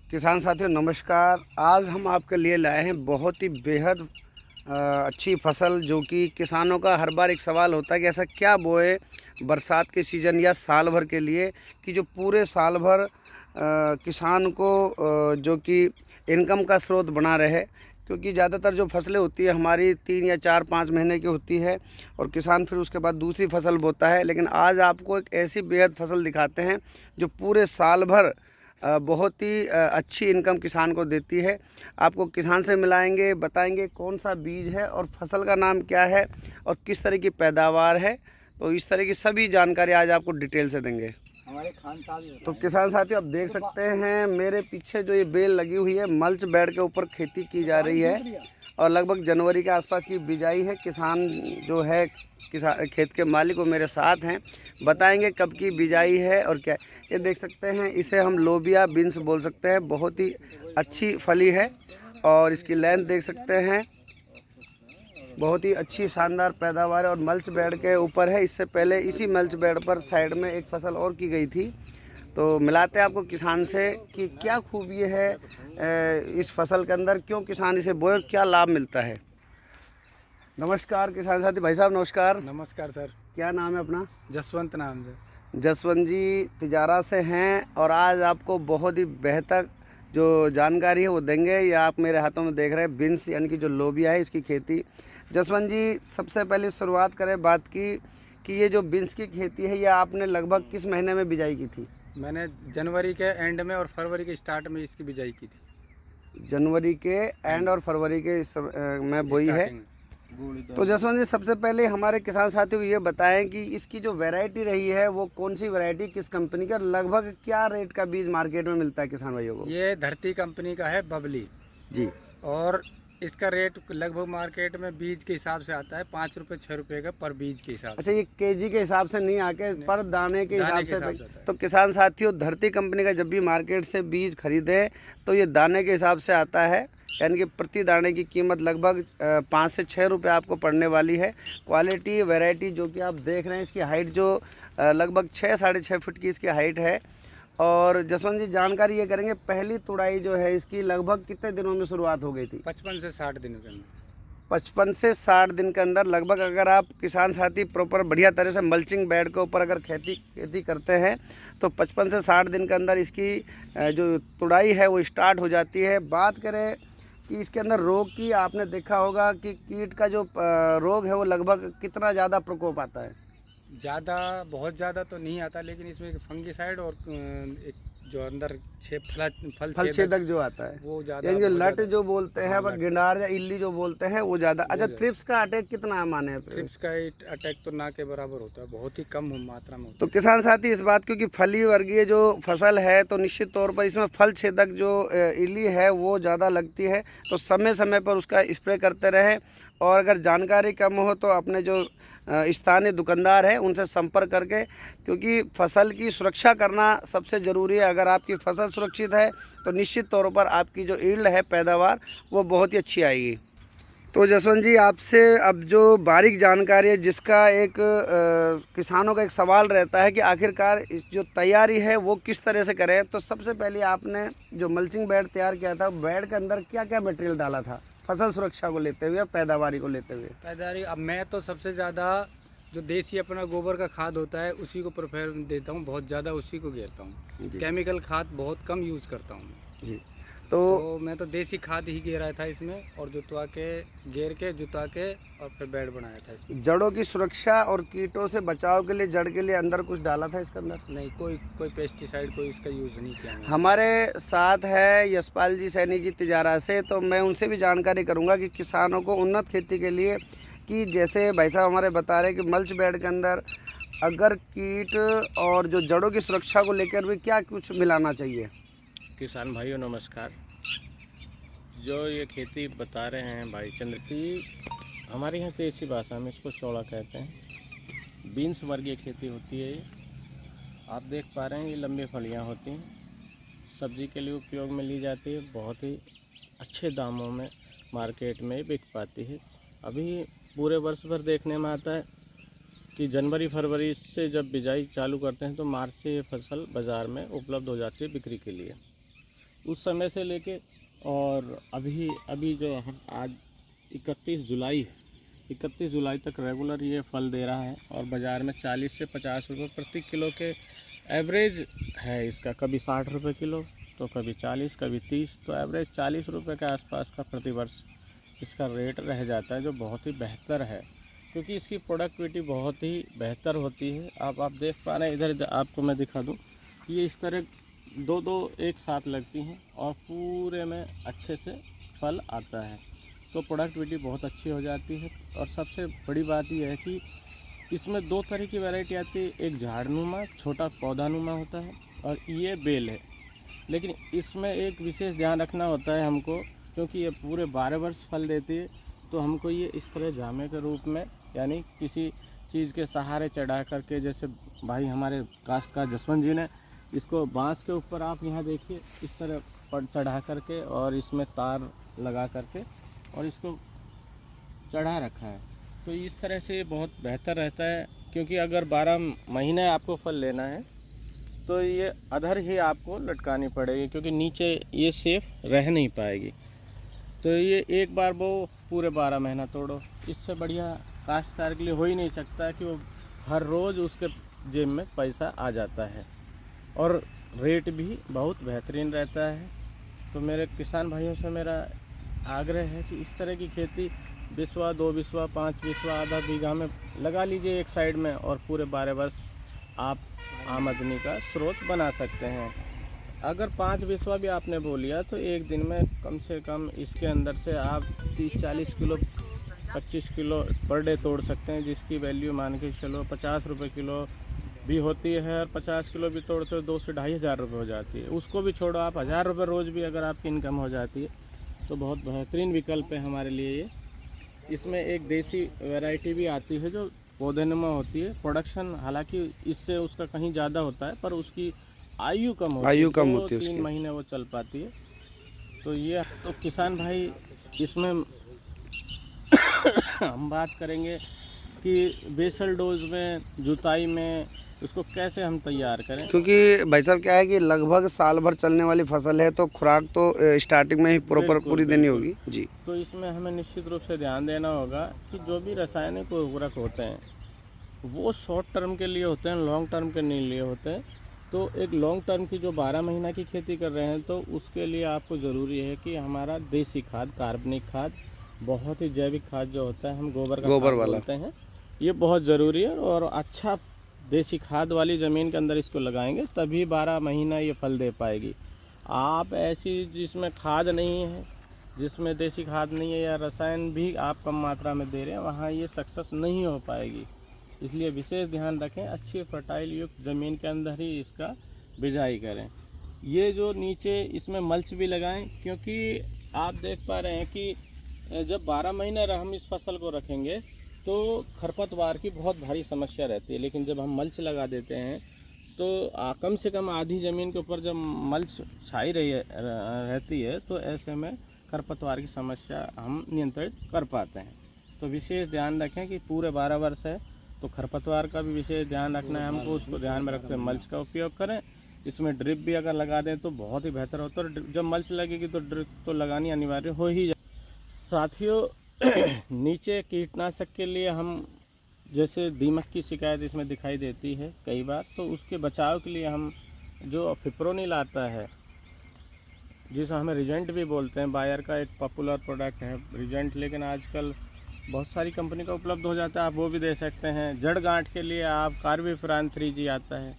किसान साथियों नमस्कार। आज हम आपके लिए लाए हैं बहुत ही बेहद अच्छी फसल, जो कि किसानों का हर बार एक सवाल होता है कि ऐसा क्या बोए बरसात के सीज़न या साल भर के लिए कि जो पूरे साल भर किसान को जो कि इनकम का स्रोत बना रहे। क्योंकि ज़्यादातर जो फसलें होती है हमारी 3 या 4-5 महीने की होती है और किसान फिर उसके बाद दूसरी फसल बोता है। लेकिन आज आपको एक ऐसी बेहद फसल दिखाते हैं जो पूरे साल भर बहुत ही अच्छी इनकम किसान को देती है। आपको किसान से मिलाएंगे, बताएंगे कौन सा बीज है और फसल का नाम क्या है और किस तरह की पैदावार है। तो इस तरह की सभी जानकारी आज आपको डिटेल से देंगे हमारे खान साहब। तो किसान साथियों आप देख सकते हैं मेरे पीछे जो ये बेल लगी हुई है, मल्च बेड के ऊपर खेती की जा रही है और लगभग जनवरी के आसपास की बिजाई है। किसान जो है किसान खेत के मालिक वो मेरे साथ हैं, बताएंगे कब की बिजाई है और क्या। ये देख सकते हैं, इसे हम लोबिया बीन्स बोल सकते हैं। बहुत ही अच्छी फली है और इसकी लेंथ देख सकते हैं, बहुत ही अच्छी शानदार पैदावार है और मल्च बेड के ऊपर है। इससे पहले इसी मल्च बेड पर साइड में एक फसल और की गई थी। तो मिलाते हैं आपको किसान से कि क्या खूबी है इस फसल के अंदर, क्यों किसान इसे बोए, क्या लाभ मिलता है। नमस्कार किसान साथी। भाई साहब नमस्कार। नमस्कार सर। क्या नाम है अपना? जसवंत नाम से। जसवंत जी तिजारा से हैं और आज आपको बहुत ही बेहतर जो जानकारी है वो देंगे। या आप मेरे हाथों में देख रहे हैं बीन्स यानी कि जो लोबिया है, इसकी खेती। जसवंत जी सबसे पहले शुरुआत करें बात की कि ये जो बीन्स की खेती है ये आपने लगभग किस महीने में बिजाई की थी? मैंने जनवरी के एंड में और फरवरी के स्टार्ट में इसकी बिजाई की थी। जनवरी के एंड और फरवरी के में बोई है। तो जसवंत जी सबसे पहले हमारे किसान साथियों को ये बताएं कि इसकी जो वैरायटी रही है वो कौन सी वैरायटी, किस कंपनी का, लगभग क्या रेट का बीज मार्केट में मिलता है किसान भाइयों को? ये धरती कंपनी का है बबली जी। और इसका रेट लगभग मार्केट में बीज के हिसाब से आता है 5 रुपये 6 रुपये का पर बीज के हिसाब अच्छा, से। ये केजी के हिसाब से नहीं आके पर दाने के हिसाब से। आता है। तो किसान साथियों धरती कंपनी का जब भी मार्केट से बीज खरीदे तो ये दाने के हिसाब से आता है, यानी कि प्रति दाने की कीमत लगभग 5 से 6 रुपये आपको पड़ने वाली है। क्वालिटी वैरायटी जो कि आप देख रहे हैं, इसकी हाइट जो लगभग 6-6.5 फुट की इसकी हाइट है। और जसवंत जी जानकारी ये करेंगे, पहली तुड़ाई जो है इसकी लगभग कितने दिनों में शुरुआत हो गई थी? 55 से 60 दिनों के अंदर। 55 से 60 दिन के अंदर लगभग, अगर आप किसान साथी प्रॉपर बढ़िया तरह से मल्चिंग बेड के ऊपर अगर खेती करते हैं तो 55 से 60 दिन के अंदर इसकी जो तुड़ाई है वो स्टार्ट हो जाती है। बात करें कि इसके अंदर रोग की, आपने देखा होगा कि कीट का जो रोग है वो लगभग कितना ज़्यादा प्रकोप आता है? बहुत ज़्यादा तो नहीं आता, लेकिन इसमें एक फंगिसाइड और एक जो अंदर फल छेदक जो आता है वो ज़्यादा, यानी जो लट जो बोलते हैं, हाँ, गिंडार या इल्ली जो बोलते हैं वो ज़्यादा। अच्छा, थ्रिप्स का अटैक कितना है माने? थ्रिप्स का अटैक तो ना के बराबर होता है, बहुत ही कम मात्रा में होता है। तो किसान साथी इस बात, क्योंकि फली वर्गीय जो फसल है तो निश्चित तौर पर इसमें फल छेदक जो इल्ली है वो ज़्यादा लगती है। तो समय समय पर उसका स्प्रे करते रहें और अगर जानकारी कम हो तो अपने जो स्थानीय दुकानदार है उनसे संपर्क करके, क्योंकि फसल की सुरक्षा करना सबसे ज़रूरी है। अगर आपकी फसल सुरक्षित है तो निश्चित तौर पर आपकी जो ईल्ड है, पैदावार, वो बहुत ही अच्छी आएगी। तो जसवंत जी आपसे अब जो बारीक जानकारी है, जिसका एक किसानों का एक सवाल रहता है कि आखिरकार इस जो तैयारी है वो किस तरह से करें। तो सबसे पहले आपने जो मल्चिंग बेड तैयार किया था, बेड के अंदर क्या क्या मटेरियल डाला था फसल सुरक्षा को लेते हुए, पैदावारी को लेते हुए? पैदावारी अब मैं तो सबसे ज़्यादा जो देसी अपना गोबर का खाद होता है उसी को प्रेफर देता हूँ, बहुत ज़्यादा उसी को घेरता हूँ। केमिकल खाद बहुत कम यूज़ करता हूँ मैं जी। तो मैं तो देसी खाद ही घेरा था इसमें और जुतवा के घेर के जुता के और फिर बेड बनाया था इसमें। जड़ों की सुरक्षा और कीटों से बचाव के लिए जड़ के लिए अंदर कुछ डाला था इसके अंदर? नहीं, कोई पेस्टिसाइड कोई इसका यूज़ नहीं किया। हमारे साथ है यशपाल जी सैनी जी तिजारा से, तो मैं उनसे भी जानकारी करूंगा कि किसानों को उन्नत खेती के लिए, कि जैसे भाई साहब हमारे बता रहे कि मल्च बेड के अंदर अगर कीट और जो जड़ों की सुरक्षा को लेकर भी क्या कुछ मिलाना चाहिए। किसान भाइयों नमस्कार। जो ये खेती बता रहे हैं भाई चंद्र की, हमारे यहाँ देसी भाषा में इसको चौड़ा कहते हैं। बीन्स वर्गीय खेती होती है ये। आप देख पा रहे हैं ये लंबी फलियाँ होती हैं, सब्जी के लिए उपयोग में ली जाती है। बहुत ही अच्छे दामों में मार्केट में बिक पाती है। अभी पूरे वर्ष भर देखने में आता है कि जनवरी फरवरी से जब बिजाई चालू करते हैं तो मार्च से ये फसल बाज़ार में उपलब्ध हो जाती है बिक्री के लिए। उस समय से लेके और अभी जो हम आज 31 जुलाई तक रेगुलर ये फल दे रहा है और बाज़ार में 40 से 50 रुपये प्रति किलो के एवरेज है इसका। कभी 60 रुपये किलो तो कभी 40, कभी 30, तो एवरेज 40 रुपये के आसपास का प्रतिवर्ष इसका रेट रह जाता है, जो बहुत ही बेहतर है क्योंकि इसकी प्रोडक्टिविटी बहुत ही बेहतर होती है। आप देख पा रहे हैं, इधर आपको मैं दिखा दूं, ये इस तरह दो एक साथ लगती हैं और पूरे में अच्छे से फल आता है, तो प्रोडक्टिविटी बहुत अच्छी हो जाती है। और सबसे बड़ी बात यह है कि इसमें 2 तरह की वैरायटी आती है, एक झाड़नुमा छोटा पौधानुमा होता है और ये बेल है। लेकिन इसमें एक विशेष ध्यान रखना होता है हमको, क्योंकि ये पूरे 12 वर्ष फल देती है, तो हमको ये इस तरह जामे के रूप में यानी किसी चीज़ के सहारे चढ़ा करके, जैसे भाई हमारे काश्तकार जसवंत जी ने इसको बांस के ऊपर आप यहाँ देखिए इस तरह पर चढ़ा करके और इसमें तार लगा करके और इसको चढ़ा रखा है। तो इस तरह से बहुत बेहतर रहता है, क्योंकि अगर 12 महीने आपको फल लेना है तो ये अधर ही आपको लटकानी पड़ेगी, क्योंकि नीचे ये सेफ रह नहीं पाएगी। तो ये एक बार वो पूरे 12 महीना तोड़ो, इससे बढ़िया काश्तकार के लिए हो ही नहीं सकता कि वो हर रोज़ उसके जेब में पैसा आ जाता है और रेट भी बहुत बेहतरीन रहता है। तो मेरे किसान भाइयों से मेरा आग्रह है कि इस तरह की खेती 20 बिस्वा, 2 बिस्वा, 5 बिस्वा, आधा बीघा में लगा लीजिए एक साइड में, और पूरे 12 वर्ष आप आमदनी का स्रोत बना सकते हैं। अगर 5 बिस्वा भी आपने बो लिया तो एक दिन में कम से कम इसके अंदर से आप 30-40 किलो 25 किलो पर डे तोड़ सकते हैं, जिसकी वैल्यू मान के चलो 50 रुपये किलो भी होती है। और 50 किलो भी तोड़ते हो 2 से 2.5 हज़ार रुपये हो जाती है। उसको भी छोड़ो, आप 1000 रुपये रोज़ भी अगर आपकी इनकम हो जाती है तो बहुत बेहतरीन विकल्प है हमारे लिए ये। इसमें एक देसी वैरायटी भी आती है जो पौधेनुमा होती है। प्रोडक्शन हालांकि इससे उसका कहीं ज़्यादा होता है, पर उसकी आयु कम होती है, 2-3 महीने वो चल पाती है। तो ये तो किसान भाई इसमें हम बात करेंगे कि बेसल डोज में, जुताई में उसको कैसे हम तैयार करें, क्योंकि भाई साहब क्या है कि लगभग साल भर चलने वाली फसल है, तो खुराक तो स्टार्टिंग में ही प्रॉपर पूरी देनी होगी जी। तो इसमें हमें निश्चित रूप से ध्यान देना होगा कि जो भी रासायनिक उर्वरक होते हैं वो शॉर्ट टर्म के लिए होते हैं, लॉन्ग टर्म के नहीं लिए होते हैं। तो एक लॉन्ग टर्म की जो 12 महीना की खेती कर रहे हैं तो उसके लिए आपको ज़रूरी है कि हमारा देसी खाद, कार्बनिक खाद, बहुत ही जैविक खाद जो होता है, हम गोबर वाला बोलते हैं, ये बहुत ज़रूरी है। और अच्छा देसी खाद वाली ज़मीन के अंदर इसको लगाएंगे तभी 12 महीना ये फल दे पाएगी। आप ऐसी जिसमें खाद नहीं है, जिसमें देसी खाद नहीं है या रसायन भी आप कम मात्रा में दे रहे हैं, वहाँ ये सक्सेस नहीं हो पाएगी। इसलिए विशेष ध्यान रखें, अच्छी फर्टाइल युक्त ज़मीन के अंदर ही इसका बिजाई करें। ये जो नीचे इसमें मल्च भी लगाएं, क्योंकि आप देख पा रहे हैं कि जब 12 महीने हम इस फसल को रखेंगे तो खरपतवार की बहुत भारी समस्या रहती है। लेकिन जब हम मल्च लगा देते हैं तो कम से कम आधी ज़मीन के ऊपर जब मल्च छाई रहती है तो ऐसे में खरपतवार की समस्या हम नियंत्रित कर पाते हैं। तो विशेष ध्यान रखें कि पूरे 12 वर्ष है तो खरपतवार का भी विशेष ध्यान रखना है हमको, उसको ध्यान में रखते हुए मल्च का उपयोग करें। इसमें ड्रिप भी अगर लगा दें तो बहुत ही बेहतर होता है। जब मल्च लगेगी तो ड्रिप तो लगानी अनिवार्य हो ही जाए। साथियों, नीचे कीटनाशक के लिए हम, जैसे दीमक की शिकायत इसमें दिखाई देती है कई बार, तो उसके बचाव के लिए हम जो फिप्रोनिल आता है, जिसे हमें रिजेंट भी बोलते हैं, बायर का एक पॉपुलर प्रोडक्ट है रिजेंट, लेकिन आजकल बहुत सारी कंपनी का उपलब्ध हो जाता है, आप वो भी दे सकते हैं। जड़ गांठ के लिए आप कार्बोफ्यूरॉन 3G आता है,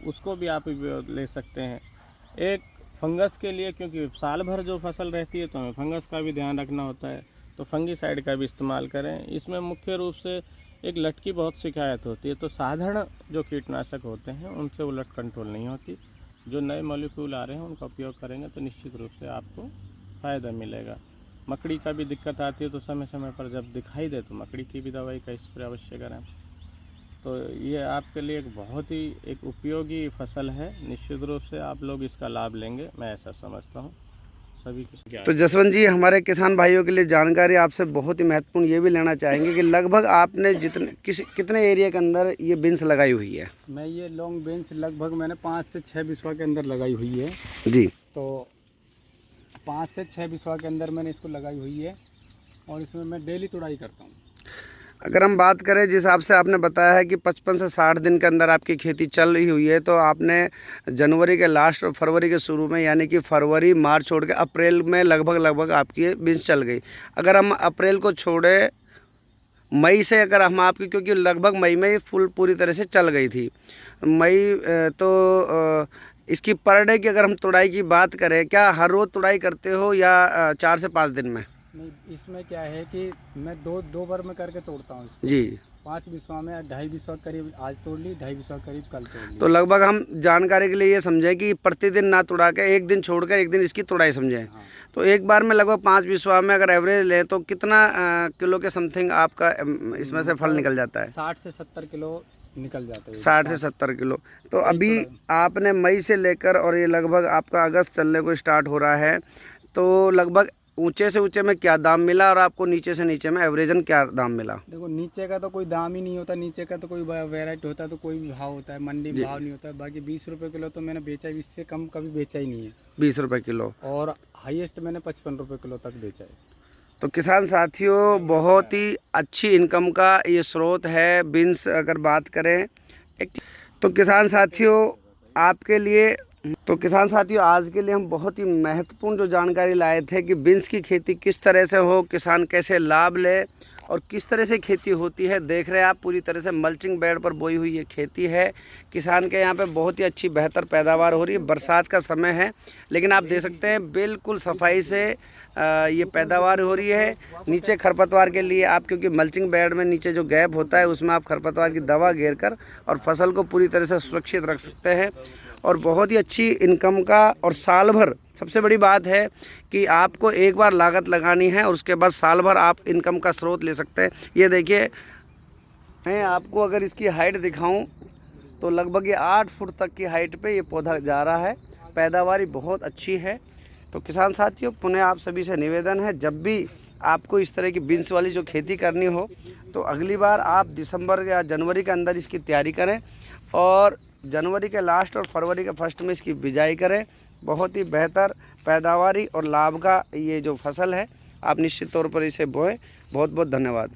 उसको भी आप ले सकते हैं। एक फंगस के लिए, क्योंकि साल भर जो फसल रहती है तो हमें फंगस का भी ध्यान रखना होता है, तो फंगीसाइड का भी इस्तेमाल करें। इसमें मुख्य रूप से एक लट की बहुत शिकायत होती है, तो साधारण जो कीटनाशक होते हैं उनसे वो लट कंट्रोल नहीं होती। जो नए मॉलिक्यूल आ रहे हैं उनका उपयोग करेंगे तो निश्चित रूप से आपको फ़ायदा मिलेगा। मकड़ी का भी दिक्कत आती है, तो समय समय पर जब दिखाई दे तो मकड़ी की भी दवाई का स्प्रे अवश्य करें। तो ये आपके लिए एक बहुत ही एक उपयोगी फसल है, निश्चित रूप से आप लोग इसका लाभ लेंगे, मैं ऐसा समझता हूँ। सभी की तो जसवंत जी, हमारे किसान भाइयों के लिए जानकारी आपसे बहुत ही महत्वपूर्ण ये भी लेना चाहेंगे कि लगभग आपने कितने एरिया के अंदर ये बीन्स लगाई हुई है? मैं ये लॉन्ग बीन्स लगभग मैंने 5 से 6 बिस्वा के अंदर लगाई हुई है जी। तो 5 से 6 बिस्वा के अंदर मैंने इसको लगाई हुई है और इसमें मैं डेली तुड़ाई करता हूँ। अगर हम बात करें जिस हिसाब से आपने बताया है कि 55 से 60 दिन के अंदर आपकी खेती चल रही हुई है, तो आपने जनवरी के लास्ट और फरवरी के शुरू में यानी कि फरवरी मार्च छोड़ के अप्रैल में लगभग आपकी बीन्स चल गई। अगर हम अप्रैल को छोड़े मई से अगर हम आपकी, क्योंकि लगभग मई में ही फुल पूरी तरह से चल गई थी मई, तो इसकी पर डे की अगर हम तुड़ाई की बात करें, क्या हर रोज़ तुड़ाई करते हो या 4 से 5 दिन में? नहीं, इसमें क्या है कि मैं दो बार में करके तोड़ता हूँ इसको। जी। 5 बिस्वा में 2.5 बिस्वा करीब आज तोड़ ली, 2.5 बिस्वा करीब कल तोड़ ली। तो लगभग हम जानकारी के लिए ये समझें कि प्रतिदिन ना तुड़ा के एक दिन छोड़कर एक दिन इसकी तुड़ाई समझें। हाँ। तो एक बार में लगभग 5 बिस्वा में अगर एवरेज ले तो कितना किलो के समथिंग आपका इसमें से फल निकल जाता है? 60 से 70 किलो निकल जाता है। 60 से 70 किलो। तो अभी आपने मई से लेकर और ये लगभग आपका अगस्त चलने को स्टार्ट हो रहा है, तो लगभग ऊंचे से ऊंचे में क्या दाम मिला और आपको नीचे से नीचे में एवरेजन क्या दाम मिला? देखो, नीचे का तो कोई दाम ही नहीं होता, नीचे का तो कोई वैरायटी होता है तो कोई भी भाव होता है, मंडी में भाव नहीं होता है। बाकी 20 रुपये किलो तो मैंने बेचा ही, इससे कम कभी बेचा ही नहीं है। 20 रुपये किलो और हाईएस्ट मैंने 55 रुपये किलो तक बेचा है। तो किसान साथियों, बहुत ही अच्छी इनकम का ये स्रोत है बीन्स अगर बात करें। तो किसान साथियों आज के लिए हम बहुत ही महत्वपूर्ण जो जानकारी लाए थे कि बीन्स की खेती किस तरह से हो, किसान कैसे लाभ ले और किस तरह से खेती होती है। देख रहे हैं आप, पूरी तरह से मल्चिंग बेड पर बोई हुई ये खेती है। किसान के यहाँ पे बहुत ही अच्छी बेहतर पैदावार हो रही है। बरसात का समय है लेकिन आप देख सकते हैं बिल्कुल सफाई से ये पैदावार हो रही है। नीचे खरपतवार के लिए आप, क्योंकि मल्चिंग बेड में नीचे जो गैप होता है उसमें आप खरपतवार की दवा घेर कर और फसल को पूरी तरह से सुरक्षित रख सकते हैं। और बहुत ही अच्छी इनकम का, और साल भर सबसे बड़ी बात है कि आपको एक बार लागत लगानी है और उसके बाद साल भर आप इनकम का स्रोत ले सकते हैं। ये देखिए, मैं आपको अगर इसकी हाइट दिखाऊं तो लगभग ये 8 फुट तक की हाइट पे ये पौधा जा रहा है। पैदावारी बहुत अच्छी है। तो किसान साथियों, पुनः आप सभी से निवेदन है, जब भी आपको इस तरह की बीन्स वाली जो खेती करनी हो तो अगली बार आप दिसंबर या जनवरी के अंदर इसकी तैयारी करें और जनवरी के लास्ट और फरवरी के फर्स्ट में इसकी बिजाई करें। बहुत ही बेहतर पैदावारी और लाभ का ये जो फसल है, आप निश्चित तौर पर इसे बोएं। बहुत बहुत धन्यवाद।